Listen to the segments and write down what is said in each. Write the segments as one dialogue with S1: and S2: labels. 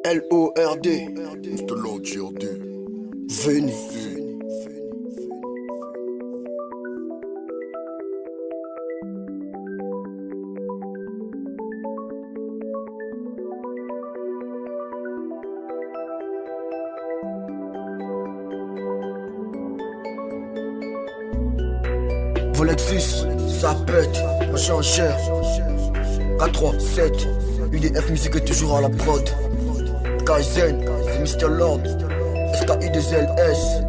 S1: L-O-R-D,
S2: Mr. Lord GRD.
S1: venez. Volexus, ça pète, machin en chair. 4-3-7, UDF musique est toujours à la prod. Kaizen, c'est Mr. Lord, SKI2LS.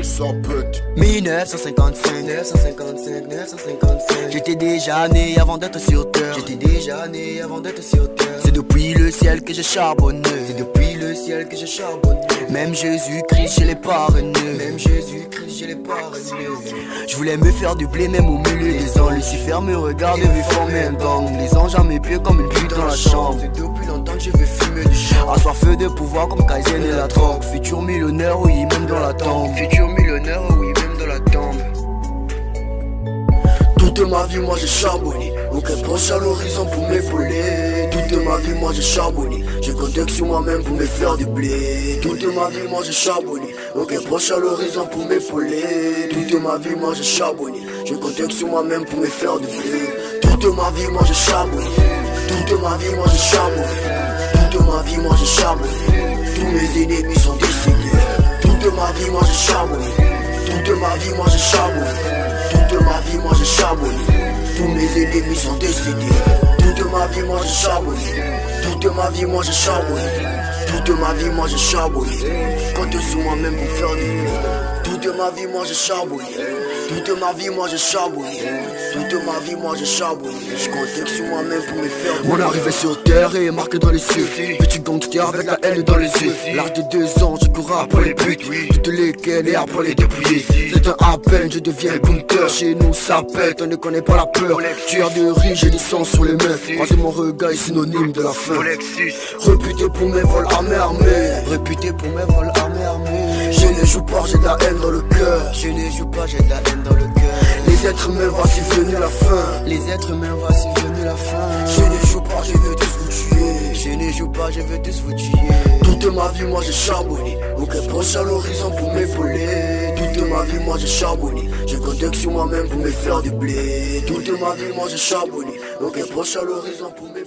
S2: Ça pète.
S1: 1955, 955, 955. J'étais déjà né avant d'être sur terre. J'étais déjà né avant d'être sur terre. C'est depuis le ciel que j'ai charbonné. C'est depuis le ciel que j'ai charbonné. Même Jésus-Christ, je l'ai parrainé. Même Jésus-Christ, je l'ai parrainé. Je voulais me faire du blé même au milieu des ans. Lucifer me regarde et veut former un gang. Les anges à mes pieds comme une pute dans la chambre. C'est depuis longtemps que je veux fumer du champ. Assoiffé de pouvoir comme Kaizen et la drogue. Futur millionnaire, oui, même dans la tombe. Futur millionnaire, oui, même dans la tombe. Toute ma vie, moi j'ai charbonné. Aucun proche à l'horizon pour m'épauler. Toute ma vie, moi j'ai charbonné. Je compte sur moi-même pour me faire du blé. Toute ma vie, moi j'ai charbonné. Aucun proche à l'horizon pour m'épauler. Toute ma vie, moi j'ai charbonné. Je compte sur moi-même pour me faire du blé. Toute ma vie, moi j'ai charbonné. Toute ma vie, moi j'ai charbonné. Toute ma vie, moi j'ai charbonné. Tous mes ennemis sont décédés. Toute ma vie, moi j'ai charbonné. Toute ma vie, moi j'ai charbonné. Toute ma vie, moi j'ai charbonné. Tous mes ennemis sont décédés. Toute ma vie, moi j'ai charbonné. Toute ma vie, moi j'ai charbonné. Toute ma vie, moi j'ai charbonné. Compte sur moi-même pour faire du blé. Toute ma vie, moi j'ai charbonné. Toute ma vie, moi j'ai charbonné. Toute ma vie, moi j'ai charbonné. Je compte sur moi-même pour me faire du blé. Mon arrivée sur terre est marquée dans les cieux. Petit gangster avec la haine dans les yeux. L'âge de 2 ans, je cours après les buts. Toutes les quais et après les dépouiller. C'est un appel, je deviens bunker. Chez nous ça pète, on ne connaît pas la peur. Tueur de riz, j'ai du sang sur les mains. Croiser mon regard est synonyme de la fin. Réputé pour mes vols armés. Réputé pour mes vols armés. Je ne joue pas, j'ai de la haine dans le cœur. Je ne joue pas, j'ai de la haine dans le cœur. Les êtres humains, voici venu la fin. Les êtres humains, voici venu la fin. Je ne joue pas, je veux tous vous tuer. Je ne joue pas, je veux tous vous tuer. Toute ma vie, moi j'ai charbonné. Aucun proche à l'horizon pour m'épauler. Toute ma vie, moi j'ai charbonné. Je compte sur moi-même pour me faire du blé. Toute ma vie, moi j'ai charbonné. Aucun proche à l'horizon pour m'épauler.